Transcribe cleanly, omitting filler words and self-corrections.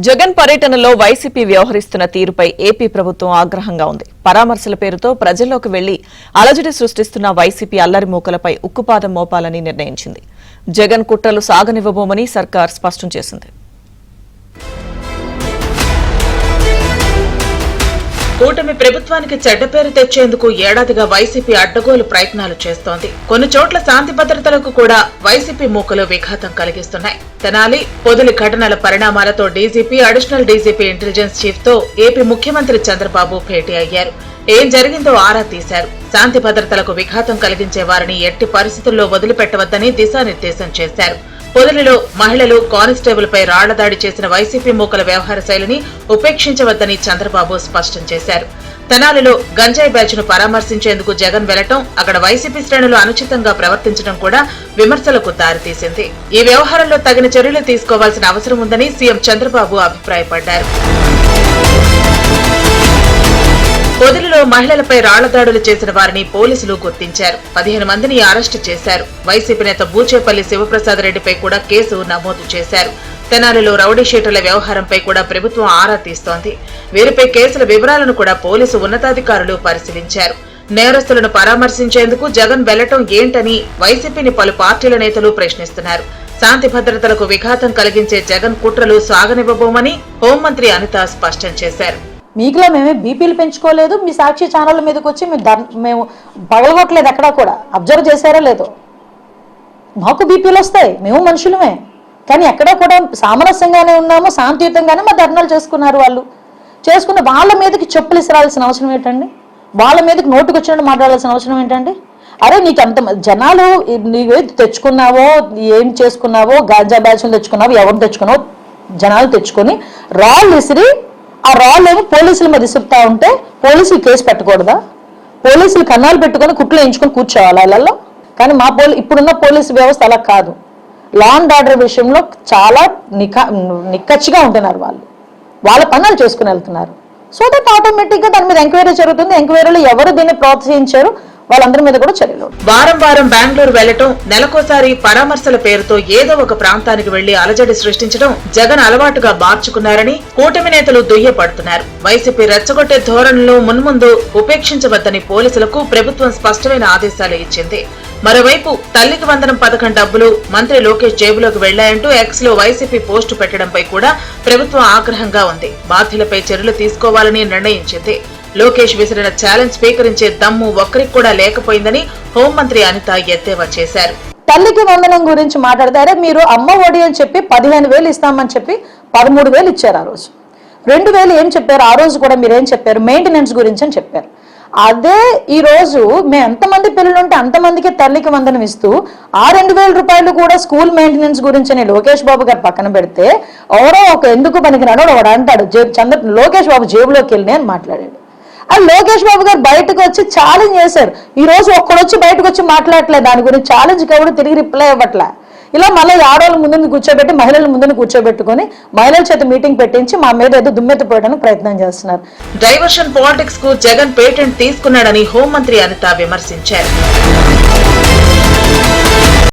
జగన్ పర్యటనలో వైసీపీ వ్యవహరిస్తున్న తీరుపై ఏపీ ప్రభుత్వం ఆగ్రహంగా ఉంది. పరామర్శల పేరుతో ప్రజల్లోకి వెళ్లి అలజడి సృష్టిస్తున్న వైసీపీ అల్లరి మూకలపై ఉక్కుపాదం మోపాలని నిర్ణయించింది. జగన్ కుట్రలు సాగనివ్వబోమని సర్కార్ స్పష్టం చేసింది. కూటమి ప్రభుత్వానికి చెడ్డ పేరు తెచ్చేందుకు ఏడాదిగా వైసీపీ అడ్డగోలు ప్రయత్నాలు చేస్తోంది. కొన్ని చోట్ల శాంతి భద్రతలకు కూడా వైసీపీ మూకలు విఘాతం కలిగిస్తున్నాయి. తెనాలి, పొదిలి ఘటనల పరిణామాలతో DGP, additional DGP intelligence chief తో ఏపీ ముఖ్యమంత్రి చంద్రబాబు భేటీ అయ్యారు. ఏం జరిగిందో ఆరా తీశారు. శాంతి భద్రతలకు విఘాతం కలిగించే వారిని ఎట్టి పరిస్థితుల్లో వదిలిపెట్టవద్దని దిశానిర్దేశం చేశారు. పొదిలిలో మహిళలు, కానిస్టేబుల్ పై రాళ్లదాడి చేసిన వైసీపీ మూకల వ్యవహార శైలిని ఉపేక్షించవద్దని చంద్రబాబు స్పష్టం చేశారు. తెనాలిలో గంజాయి బ్యాచ్ ను పరామర్శించేందుకు జగన్ వెళ్లటం, అక్కడ వైసీపీ శ్రేణులు అనుచితంగా ప్రవర్తించడం కూడా విమర్శలకు దారితీసింది. ఈ వ్యవహారంలో తగిన చర్యలు తీసుకోవాల్సిన అవసరం ఉందని సీఎం చంద్రబాబు అభిప్రాయపడ్డారు. పొదిలిలో మహిళలపై రాళ్లదాడులు చేసిన వారిని పోలీసులు గుర్తించారు. 15 మందిని అరెస్టు చేశారు. వైసీపీ నేత బూచేపల్లి శివప్రసాద్ రెడ్డిపై కూడా కేసు నమోదు చేశారు. తెనాలిలో రౌడీ షీటర్ల వ్యవహారంపై కూడా ప్రభుత్వం ఆరా తీస్తోంది. వీరిపై కేసుల వివరాలను కూడా పోలీసు ఉన్నతాధికారులు పరిశీలించారు. నేరస్తులను పరామర్శించేందుకు జగన్ వెళ్లటం ఏంటని వైసీపీని పలు పార్టీల నేతలు ప్రశ్నిస్తున్నారు. శాంతి భద్రతలకు విఘాతం కలిగించే జగన్ కుట్రలు సాగనివ్వబోమని హోంమంత్రి అనిత స్పష్టం చేశారు. మీకులో మేమే బీపీలు పెంచుకోలేదు. మీ సాక్షి ఛానళ్ళ మీదకి వచ్చి మేము పగలగొట్టలేదు. ఎక్కడా కూడా అబ్జర్వ్ చేశారో లేదో, మాకు బీపీలు వస్తాయి, మేము మనుషులమే. కానీ ఎక్కడా కూడా సామరస్యంగానే ఉన్నాము, శాంతియుతంగానే మా ధర్నాలు చేసుకున్నారు. వాళ్ళు చేసుకున్న వాళ్ళ మీదకి చెప్పులు ఇసరాల్సిన అవసరం ఏంటండి? వాళ్ళ మీదకి నోటుకు వచ్చినట్టు మాట్లాడాల్సిన అవసరం ఏంటండి? అరే నీకు అంత జనాలు నీవు తెచ్చుకున్నావో, ఏం చేసుకున్నావో, గాంజా బ్యాచ్లు తెచ్చుకున్నావో, ఎవరు తెచ్చుకున్నావో జనాలు తెచ్చుకొని రాళ్ళు ఇసిరి ఆ రాళ్ళు ఏమో పోలీసుల మీద ఇసురుతా ఉంటే పోలీసులు కేసు పెట్టకూడదా? పోలీసులు కన్నాలు పెట్టుకుని కుట్లు వేయించుకొని కూర్చోవాలి వాళ్ళల్లో. కానీ మా ఇప్పుడున్న పోలీసు వ్యవస్థ అలా కాదు. లా అండ్ ఆర్డర్ విషయంలో చాలా నిక్కచ్చిగా ఉంటున్నారు. వాళ్ళ పనులు చేసుకుని వెళ్తున్నారు. సో దట్ ఆటోమేటిక్ గా దాని మీద ఎంక్వైరీ జరుగుతుంది. ఎంక్వైరీలో ఎవరు దీన్ని ప్రోత్సహించారు వాళ్ళందరి మీద కూడా చర్యలు. వారం వారం బెంగళూరు వెళ్లటం, నెలకోసారి పరామర్శల పేరుతో ఏదో ఒక ప్రాంతానికి వెళ్లి అలజడి సృష్టించడం జగన్ అలవాటుగా మార్చుకున్నారని కూటమి నేతలు దుయ్యపడుతున్నారు. వైసీపీ రెచ్చగొట్టే ధోరణిలో మున్ముందు ఉపేక్షించవద్దని పోలీసులకు ప్రభుత్వం స్పష్టమైన ఆదేశాలు ఇచ్చింది. మరోవైపు తల్లికి వందనం పథకం డబ్బులు మంత్రి లోకేష్ జేబులోకి వెళ్లాయంటూ ఎక్స్ లో వైసీపీ పోస్టు పెట్టడంపై కూడా ప్రభుత్వం ఆగ్రహంగా ఉంది. బాధ్యులపై చర్యలు తీసుకోవాలని నిర్ణయించింది. లోకేష్ విసిరిన ఛాలెంజ్ స్వీకరించే దమ్ము ఒక్కరికి కూడా లేకపోయిందని హోంమంత్రి అనిత ఎద్దేవా చేశారు. తల్లికి వందనం గురించి మాట్లాడతారే, మీరు అమ్మ ఒడి అని చెప్పి 15,000 ఇస్తామని చెప్పి 13,000 ఇచ్చారు. ఆ రోజు 2,000 ఏం చెప్పారు? ఆ రోజు కూడా మీరేం చెప్పారు? మెయింటెనెన్స్ గురించి అని చెప్పారు. అదే ఈ రోజు మేము ఎంతమంది పిల్లలు ఉంటే అంతమందికి తల్లికి వందనం ఇస్తూ ఆ 2,000 రూపాయలు కూడా స్కూల్ మెయింటెనెన్స్ గురించి అని లోకేష్ బాబు గారు పక్కన పెడితే ఎవరో ఒక ఎందుకు పనికిరాడో వాడు అంటాడు లోకేష్ బాబు జేబులోకి వెళ్ళి అని మాట్లాడాడు. అది లోకేష్ బాబు గారు బయటకు వచ్చి ఛాలెంజ్ చేశారు. ఈ రోజు ఒక్కడొచ్చి బయటకు వచ్చి మాట్లాడలేదు దాని గురించి. ఛాలెంజ్కి ఎవరు తిరిగి రిప్లై ఇవ్వట్లే. ఇలా మళ్ళీ ఆడవాళ్ళ ముందు కూర్చోబెట్టి మహిళల ముందు కూర్చోబెట్టుకుని మహిళల చేత మీటింగ్ పెట్టించి మా మీద ఏదో దుమ్మెత్తిపోయడానికి ప్రయత్నం చేస్తున్నారు. డైవర్షన్ పాలిటిక్స్ కు జగన్ పేటెంట్ తీసుకున్నాడని హోంమంత్రి అనిత విమర్శించారు.